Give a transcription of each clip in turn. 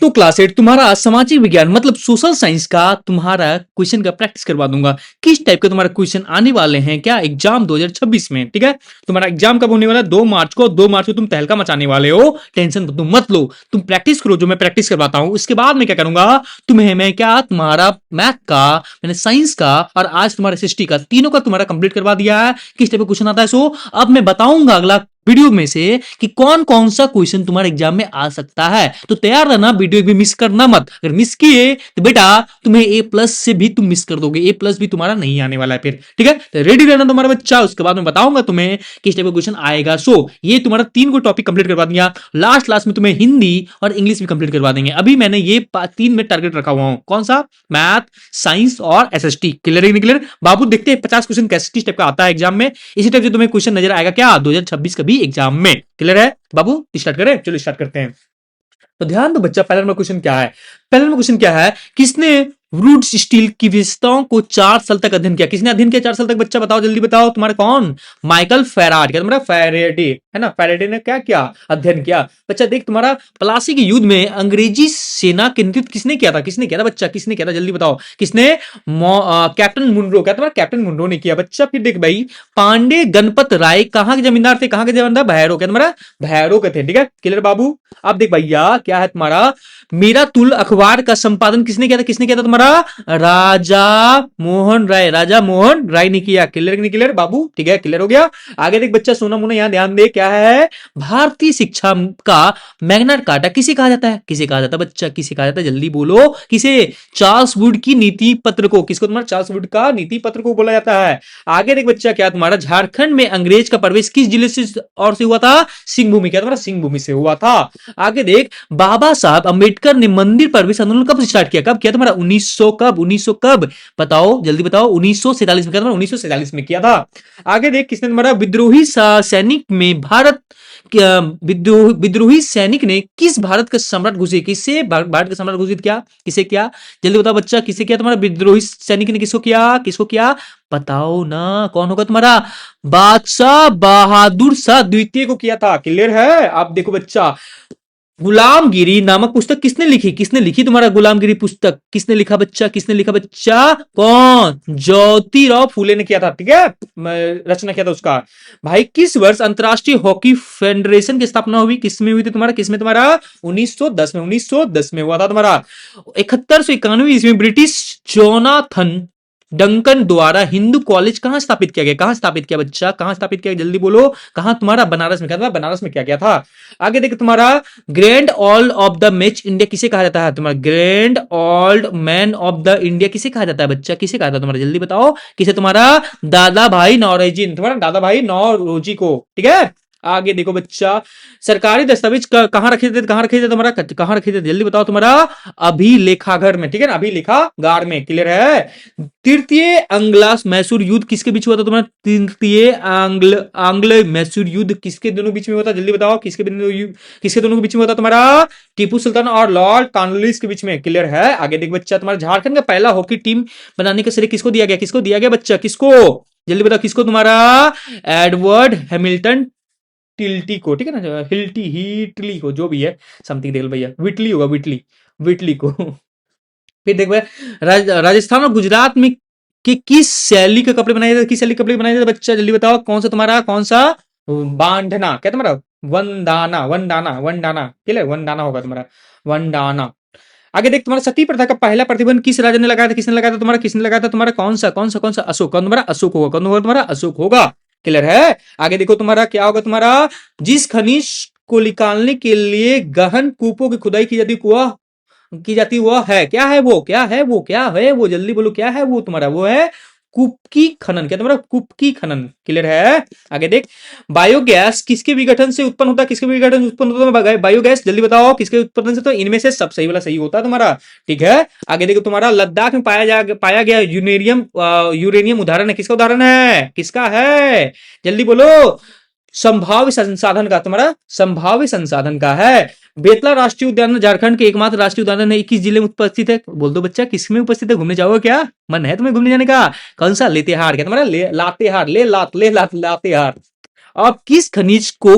तो क्लास 8 तुम्हारा सामाजिक विज्ञान मतलब सोशल साइंस का तुम्हारा क्वेश्चन का प्रैक्टिस करवा दूंगा। किस टाइप के तुम्हारा क्वेश्चन आने वाले हैं क्या एग्जाम 2026 में, ठीक है। तुम्हारा एग्जाम कब होने वाला है? 2 मार्च को। 2 मार्च को तुम तहलका मचाने वाले हो, टेंशन तुम मत लो। तुम प्रैक्टिस करो जो मैं प्रैक्टिस करवाता हूं। इसके बाद मैं क्या करूंगा, तुम्हें मैं क्या तुम्हारा मैथ का, मैंने साइंस का और आज तुम्हारा एसएसटी का, तीनों का तुम्हारा कंप्लीट करवा दिया है। किस टाइप का क्वेश्चन आता है सो अब मैं बताऊंगा अगला वीडियो में से कि कौन कौन सा क्वेश्चन तुम्हारे एग्जाम में आ सकता है। तो तैयार रहना, वीडियो भी मिस करना मत। अगर मिस किए तो बेटा तुम्हें ए प्लस से भी तुम मिस कर दोगे, ए प्लस भी तुम्हारा नहीं आने वाला है फिर, ठीक है। तो रेडी रहना तुम्हारा बच्चा। उसके बाद मैं बताऊंगा तुम्हें किस टाइप का क्वेश्चन आएगा। सो ये तुम्हारा 3 को टॉपिक कंप्लीट करवा दिया। लास्ट में तुम्हें हिंदी और इंग्लिश भी कंप्लीट करवा देंगे। अभी मैंने ये 3 में टारगेट रखा हुआ हूं। कौन सा? मैथ, साइंस और एसएसटी। क्लियर है? क्लियर बाबू? देखते हैं 50 क्वेश्चन किस टाइप का आता है एग्जाम में। इसी टाइप से तुम्हें क्वेश्चन नजर आएगा क्या 2026 का भी एग्जाम में। क्लियर है बाबू? स्टार्ट करें? चलो स्टार्ट करते हैं। तो ध्यान दो बच्चा, पहले नंबर क्वेश्चन क्या है? पहले नंबर क्वेश्चन क्या है, किसने रूट स्टील की विशेषताओं को 4 साल तक अध्ययन किया? किसने अध्ययन किया 4 साल तक? बच्चा बताओ, जल्दी बताओ। तुम्हारा कौन? Michael farad. क्या तुम्हारा? फेरेडे है ना। फेरेडे ने क्या किया? अध्ययन किया। बच्चा देख, तुम्हारा प्लासी के युद्ध में अंग्रेजी सेना के नेतृत्व किसने किया था? किसने किया था बच्चा? किसने किया था? जल्दी बताओ किसने? Captain Munro. क्या तुम्हारा? कैप्टन मुनरो ने किया। बच्चा फिर देख भाई, पांडे गणपत राय कहां के जमींदार थे? कहां के जमींदार? भैरो। क्या तुम्हारा? भैरो के थे, ठीक है। क्लियर बाबू? अब देख भैया क्या है तुम्हारा, मेरा तुल अखबार का संपादन किसने किया था? किसने किया था तुम्हारा? राजा मोहन राय। राजा मोहन राय ने किया। क्लियर नहीं? क्लियर बाबू? ठीक है, क्लियर हो गया। आगे देख बच्चा, सोना मुना यहां ध्यान दे। क्या है? भारतीय शिक्षा का मैग्ना कार्टा किसे कहा जाता है? किसे कहा जाता है बच्चा? किसे कहा जाता है? जल्दी बोलो किसे? चार्ल्स वुड की नीति पत्र को। किसको? तुम्हारा चार्ल्स वुड का नीति पत्र को बोला जाता है। आगे देख बच्चा, क्या तुम्हारा झारखंड में अंग्रेज का प्रवेश किस जिले से और से हुआ था? सिंहभूमि। क्या तुम्हारा? सिंहभूमि से हुआ था। आगे देख, बाबा साहब अंबेडकर ने मंदिर प्रवेश आंदोलन कब स्टार्ट किया? कब किया तुम्हारा? 1900 कब? 1900 कब? बताओ, जल्दी बताओ। 1947 में किया तुम्हारा? 1947 में किया था। आगे देख, किसने तुम्हारा विद्रोही सैनिक में भारत विद्रोही सैनिक ने किस भारत का सम्राट घोषित? किसे भारत का सम्राट घोषित किया? किसे किया? जल्दी बताओ बच्चा, किसे किया तुम्हारा? विद्रोही सैनिक ने किसको किया? किसको किया? बताओ ना, कौन होगा तुम्हारा? बादशाह बहादुर शाह द्वितीय को किया था। क्लियर है? आप देखो बच्चा, गुलामगिरी नामक पुस्तक किसने लिखी? किसने लिखी तुम्हारा गुलामगिरी पुस्तक? किसने लिखा बच्चा? किसने लिखा बच्चा? कौन? ज्योतिराव फूले ने किया था, ठीक है। रचना किया था उसका। भाई किस वर्ष अंतरराष्ट्रीय हॉकी फेडरेशन की स्थापना हुई? किसमें हुई थी तुम्हारा? किसमें तुम्हारा? 1910 में। 1910 में हुआ था तुम्हारा। 7191 ईस्वी में ब्रिटिश जोनाथन डंकन द्वारा हिंदू कॉलेज कहां स्थापित किया गया? कहां स्थापित किया बच्चा? कहां स्थापित किया? जल्दी बोलो। कहां तुम्हारा? बनारस में। क्या था? बनारस में किया गया था। आगे देखो तुम्हारा, grand old of the match India किसे कहा जाता है? तुम्हारा grand old man of the India किसे कहा जाता है बच्चा? किसे कहा जाता है तुम्हारा? जल्दी बताओ किसे? तुम्हारा दादा भाई नौरोजी। तुम्हारा दादा भाई नौरोजी को, ठीक है। आगे देखो बच्चा, सरकारी दस्तावेज कहां रखे थे? कहां रखे थे तुम्हारा? कहां रखे थे? जल्दी बताओ। तुम्हारा अभिलेखागार में, ठीक है ना। अभिलेखागार में। क्लियर है? तृतीय आंग्ल मैसूर युद्ध किसके बीच हुआ था तुम्हारा? तृतीय आंग्ल मैसूर युद्ध किसके दोनों बीच में हुआ था? जल्दी बताओ किसके दोनों के बीच में हुआ था तुम्हारा? टीपू सुल्तान और लॉर्ड कॉर्नवालिस के बीच में। क्लियर है? आगे देख बच्चा, तुम्हारा झारखंड का पहला हॉकी टीम बनाने का श्रेय किसको दिया गया? किसको दिया गया बच्चा? किसको? जल्दी बताओ किसको? तुम्हारा एडवर्ड हैमिल्टन टिल्टी को, ठीक है ना। हिटली को, जो भी है समथिंग देख लो भैया, विटली होगा, विटली को। फिर देख भैया, राजस्थान और गुजरात में कि किस शैली के कपड़े बनाए जाते? किस शैली के कपड़े बनाए जाते बच्चा? जल्दी बताओ कौन सा तुम्हारा? कौन सा? बांधना। क्या तुम्हारा? वंदाना। वंदाना। वंदाना। क्लियर? वंदाना होगा तुम्हारा। वंदाना। आगे देख, तुम्हारा सती प्रथा का पहला प्रतिबंध किस राजा ने लगाया था? किसने लगाया था तुम्हारा? किसने लगाया था तुम्हारा? कौन सा? अशोक। कौन तुम्हारा? अशोक होगा। कौन होगा तुम्हारा? अशोक होगा। क्लियर है? आगे देखो तुम्हारा क्या होगा तुम्हारा, जिस खनिज को निकालने के लिए गहन कूपों की खुदाई की जाती वह है क्या है? वो क्या है? वो क्या है? वो जल्दी बोलो क्या है वो तुम्हारा? वो है कुपकी खनन। क्या तुम्हारा? कुपकी खनन। क्लियर है? आगे देख, बायोगैस किसके विघटन से उत्पन्न होता है? किसके विघटन से उत्पन्न होता है बायोगैस? जल्दी बताओ किसके उत्पन्न से? तो इनमें से सब सही वाला सही होता है तुम्हारा, ठीक है। आगे देखो तुम्हारा, लद्दाख में पाया गया यूरेनियम उदाहरण है? किसका उदाहरण है? किसका है? जल्दी बोलो। संभाव्य संसाधन का, तुम्हारा संभाव्य संसाधन का है। बेतला राष्ट्रीय उद्यान झारखंड के एकमात्र राष्ट्रीय उद्यान है, किस जिले में उपस्थित है? बोल दो बच्चा, किसमें उपस्थित है? घूमने जाओगे क्या? मन है तुम्हें घूमने जाने का? कौन सा? लेतेहार। क्या तुम्हारा? लातेहार। लातेहार। अब किस खनिज को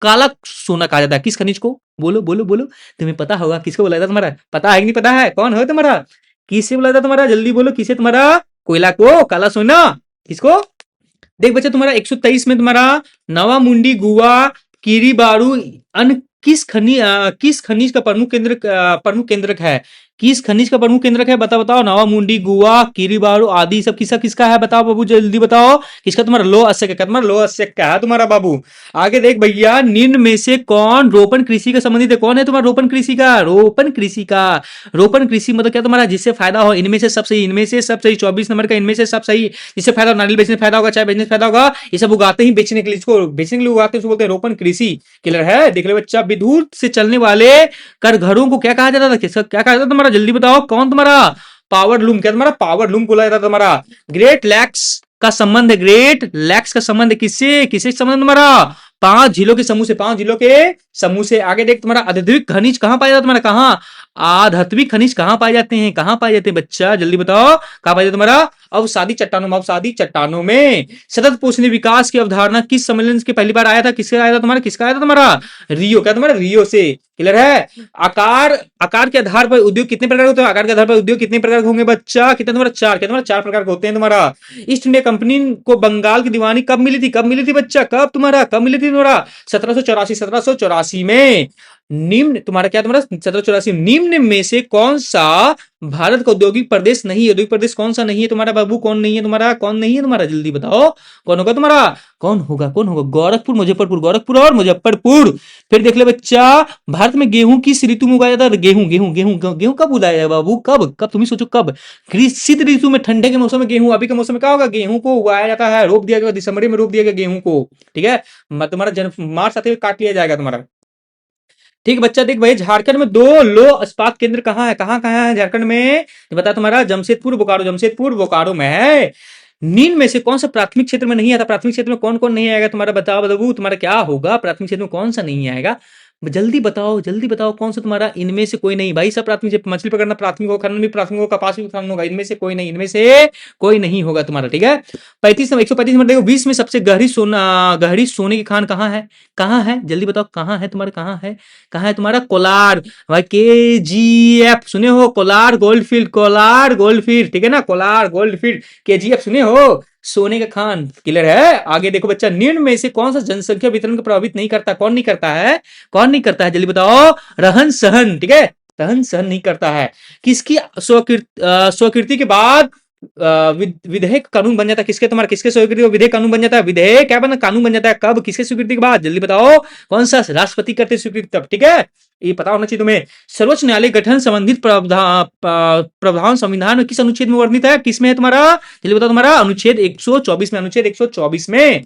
काला सोना कहा जाता है? किस खनिज को? बोलो बोलो बोलो, तुम्हें पता होगा। किसको बोला जाता है? तुम्हारा पता है कि नहीं पता है? कौन है तुम्हारा? किसे बोला जाता है तुम्हारा? जल्दी बोलो, किसे? तुम्हारा कोयला को, काला सोना। किसको? देख बच्चा, तुम्हारा 123 में तुम्हारा नवामुंडी, गुवा, कीरीबारू, अन्य किस खनिज का प्रमुख केंद्रक है? किस खनिज का प्रमुख केंद्रक है? बताओ बताओ। नवामुंडी, गुवा, कीरीबारू आदि सब किसका किसका है? बताओ बाबू, जल्दी बताओ। किसका? तुम्हारा लोह अयस्क का। तुम्हारा लोह अयस्क का है तुम्हारा बाबू। आगे देख भैया, निम्न में से कौन रोपण कृषि का संबंधित है? कौन है तुम्हारा रोपण कृषि का? रोपण कृषि का। रोपण कृषि मतलब क्या तुम्हारा? जिससे फायदा हो, इनमें से सब सही, इनमें से सब सही। 24 नंबर का इनमें से सब सही। जिससे फायदा हो, नारियल बेचने फायदा होगा, चाय बेचने फायदा होगा, ये सब उगाते ही बेचने के लिए, इसको बेचने के लिए उगाते हैं, उसको बोलते हैं रोपण कृषि। क्लियर है? देख ले बच्चा, विद्युत से चलने वाले कर घरों को क्या कहा जाता था? किसका क्या कहा जाता था तुम्हारा? जल्दी बताओ। कौन तुम्हारा? Power loom. क्या तुम्हारा? पावर लूम बोला जाता था तुम्हारा। ग्रेट लैक्स का संबंध है, ग्रेट लैक्स का संबंध किससे? किससे संबंध तुम्हारा? 5 झीलों के समूह से, 5 झीलों के समूह से। आगे देख, तुम्हारा आधात्विक खनिज कहां पाया जाता है तुम्हारा? कहां? आधात्विक खनिज कहां पाए जाते हैं? कहां पाए जाते हैं बच्चा? जल्दी बताओ, कहां पाए जाते तुम्हारा? अवसादी चट्टानों में। अवसादी चट्टानों में। सतत पोषणीय विकास की अवधारणा किस सम्मेलन के पहली बार आया था? किसका आया था तुम्हारा? किसका आया था तुम्हारा? रियो। क्या तुम्हारा? रियो से। क्लियर है? आकार के आधार पर उद्योग कितने प्रकार के होते हैं? आकार के आधार पर उद्योग कितने प्रकार के होंगे बच्चा? कितने तुम्हारा? 4। क्या तुम्हारा? 4 प्रकार के होते हैं तुम्हारा। ईस्ट इंडिया कंपनी को बंगाल की दीवानी कब मिली थी? कब मिली थी बच्चा? कब तुम्हारा? कब मिली थी तुम्हारा? 1784 में। निम्न तुम्हारा क्या? तुम्हारा 1784। निम्न में से कौन सा भारत का औद्योगिक प्रदेश नहीं है? औद्योगिक प्रदेश कौन सा नहीं है तुम्हारा बाबू? कौन नहीं है तुम्हारा? कौन नहीं है तुम्हारा? जल्दी बताओ, कौन होगा तुम्हारा? कौन होगा? कौन होगा? गोरखपुर, मुजफ्फरपुर। गोरखपुर और मुजफ्फरपुर। फिर देख ले बच्चा, भारत में गेहूं किस ऋतु में उगाया जाता है? गेहूं गेहूं गेहूं गेहूं कब उगाया जाए बाबू? कब? कब? तुम ही सोचो कब? शीत ऋतु में, ठंडे के मौसम में गेहूं। अभी के मौसम में क्या होगा? गेहूं को उगाया जाता है, रोप दिया गया, दिसंबर में रोप दिया गया गेहूं को। ठीक है? तुम्हारा मार्च आते हुए काट लिया जाएगा तुम्हारा। ठीक बच्चा, देख भाई, झारखंड में 2 लो इस्पात केंद्र कहाँ है? कहाँ कहाँ है झारखंड में? तो बता तुम्हारा, जमशेदपुर, बोकारो। जमशेदपुर, बोकारो में है। निम्न में से कौन सा प्राथमिक क्षेत्र में नहीं आता? प्राथमिक क्षेत्र में कौन कौन नहीं आएगा तुम्हारा? बताओ बताओ, तुम्हारा क्या होगा? प्राथमिक क्षेत्र में कौन सा नहीं आएगा? जल्दी बताओ, जल्दी बताओ, कौन सा तुम्हारा? इनमें से कोई नहीं भाई। सब प्राथमिक, मछली पकड़ना प्राथमिक होगा, खनन भी प्राथमिक होगा, कपास भी खनन होगा। इनमें से कोई नहीं, इनमें से कोई नहीं होगा तुम्हारा। ठीक है? 135 नंबर देखो, विश्व में सबसे गहरी सोने की खान कहाँ है? कहाँ है? जल्दी बताओ, कहाँ है तुम्हारा? कहाँ है? कहाँ है तुम्हारा? कोलार भाई, KGF सुने हो? Kolar gold field, Kolar gold field. ठीक है ना? कोलार गोल्ड फील्ड, KGF सुने हो? सोने का खान। क्लियर है? आगे देखो बच्चा, निम्न में से कौन सा जनसंख्या वितरण को प्रभावित नहीं करता? कौन नहीं करता है? कौन नहीं करता है? जल्दी बताओ। रहन सहन। ठीक है? रहन सहन नहीं करता है। किसकी स्वीकृति के बाद विधेयक कानून बन जाता है? किसके? तुम्हारा किसके स्वीकृति विधेयक कानून बन जाता है? विधेयक क्या बना? कानून बन जाता है कब? किसके स्वीकृति के बाद? जल्दी बताओ, कौन सा? राष्ट्रपति करते स्वीकृति तब। ठीक है? ये पता होना चाहिए तुम्हें। सर्वोच्च न्यायालय गठन संबंधित प्रावधान संविधान में किस अनुच्छेद में वर्णित है? किस में है तुम्हारा? जल्दी बताओ, तुम्हारा अनुच्छेद 124 में। अनुच्छेद 124 में।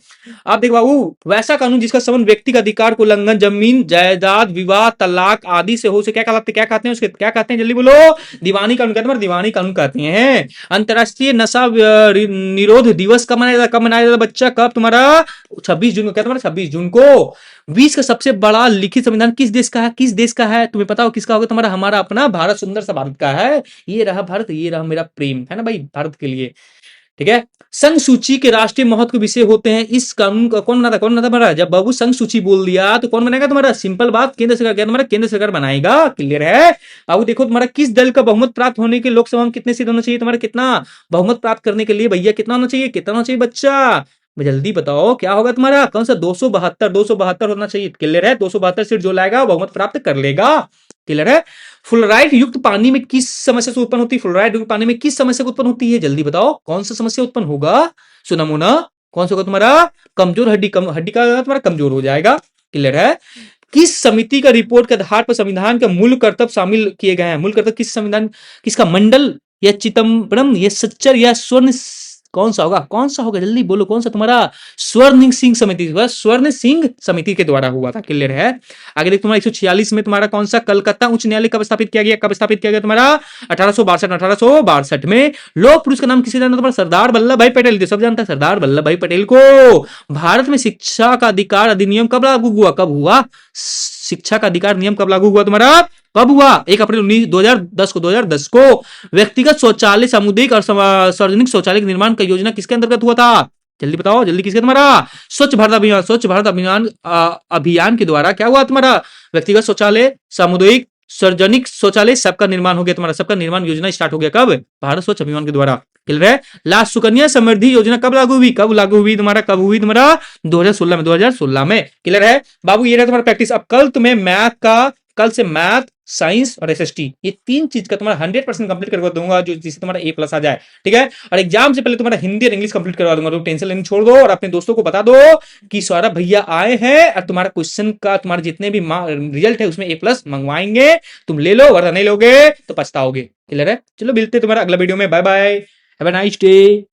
आप देख बाबू, वैसा कानून जिसका संबंध व्यक्ति का अधिकार को उल्लंघन, जमीन जायदाद, विवाद, तलाक आदि से हो, से क्या कहते हैं? उसके क्या कहते हैं? जल्दी बोलो। दीवानी कानून कहते हैं। दीवानी कानून कहते हैं। अंतरराष्ट्रीय नशा निरोध दिवस कब मनाया जाता? कब मनाया जाता बच्चा? कब तुम्हारा? 26 जून को। क्या तुम्हारा? 26 जून को। विश्व का सबसे बड़ा लिखित संविधान किस देश का है? किस देश का है? तुम्हें पता हो किसका होगा? तुम्हारा, हमारा अपना भारत, सुंदर सा भारत का है। ये रहा भारत, ये रहा मेरा प्रेम, है ना भाई, भारत के लिए। ठीक है? संघ सूची के राष्ट्रीय महत्व के विषय होते हैं। इस कानून का कौन बनाता? कौन बनाता तुम्हारा? जब बाबू संघ सूची बोल दिया तो कौन बनाएगा तुम्हारा? सिंपल बात, केंद्र सरकार। क्या तुम्हारा? केंद्र सरकार बनाएगा। क्लियर है? अब देखो, तुम्हारा किस दल का बहुमत प्राप्त होने के लोकसभा में कितने सीट होना चाहिए तुम्हारा? कितना बहुमत प्राप्त करने के लिए भैया कितना होना चाहिए? कितना होना चाहिए बच्चा? जल्दी बताओ, क्या होगा तुम्हारा? कौन सा? 272 होना चाहिए। क्लियर है? 272 सीट जो लाएगा बहुमत प्राप्त कर लेगा। क्लियर है? फ्लोराइड युक्त पानी में किस समस्या से उत्पन्न होती है? फ्लोराइड युक्त पानी में किस समस्या उत्पन्न होती है? जल्दी बताओ, कौन सा समस्या उत्पन्न होगा? सुनमुना कौन सा होगा तुम्हारा? कमजोर हड्डी, हड्डी का तुम्हारा कमजोर हो जाएगा। क्लियर है? किस समिति का रिपोर्ट के आधार पर संविधान के मूल कर्तव्य शामिल किए गए हैं? मूल कर्तव्य किस संविधान, किसका? मंडल या चिदम्बरम या सच्चर या स्वर्ण, कौन सा होगा? कौन सा होगा? जल्दी बोलो, कौन सा तुम्हारा? स्वर्ण सिंह समिति, स्वर्ण सिंह समिति के द्वारा हुआ था। क्लियर है? आगे देख, तुम्हारा 146 में तुम्हारा कौन सा? कलकत्ता उच्च न्यायालय कब स्थापित किया गया? कब स्थापित किया गया तुम्हारा? 1862 में। लोक पुरुष का नाम किसे जाना तुम्हारा? सरदार वल्लभ भाई पटेल। सब जानता है सरदार वल्लभ भाई पटेल को। भारत में शिक्षा का अधिकार अधिनियम कब लागू हुआ? कब हुआ? शिक्षा का अधिकार नियम कब लागू हुआ तुम्हारा? कब हुआ? 1 अप्रैल 2010 को। व्यक्तिगत शौचालय, सामुदायिक और सार्वजनिक शौचालय के निर्माण का योजना किसके अंतर्गत हुआ था? जल्दी बताओ, जल्दी किसका तुम्हारा स्वच्छ भारत अभियान। स्वच्छ भारत अभियान अभियान के द्वारा क्या हुआ तुम्हारा, व्यक्तिगत शौचालय, सामुदायिक सार्वजनिक शौचालय सबका निर्माण हो गया तुम्हारा, सबका निर्माण योजना स्टार्ट हो गया कब, भारत स्वच्छ अभियान के द्वारा। क्लियर है। लास्ट सुकन्या समृद्धि योजना कब लागू हुई, कब लागू हुई तुम्हारा, कब हुई तुम्हारा 2016 में, 2016 में। क्लियर है बाबू, ये रहा तुम्हारा प्रैक्टिस। अब कल तुम्हें मैथ का, कल से मैथ, साइंस और एसएसटी, ये तीन चीज का तुम्हारा 100% कंप्लीट करवा दूंगा, जो जिससे तुम्हारा ए प्लस आ जाए। ठीक है, और एग्जाम से पहले तुम्हारा हिंदी और इंग्लिश कंप्लीट करवा दूंगा, तो टेंशन लेनी छोड़ दो और अपने दोस्तों को बता दो कि सौरभ भैया आए हैं और तुम्हारा क्वेश्चन का, तुम्हारे जितने भी रिजल्ट है उसमें ए प्लस मंगवाएंगे। तुम ले लो, वरना नहीं लोगे तो पछताओगे। क्लियर है, चलो मिलते तुम्हारा अगला वीडियो में, bye bye, have a nice day.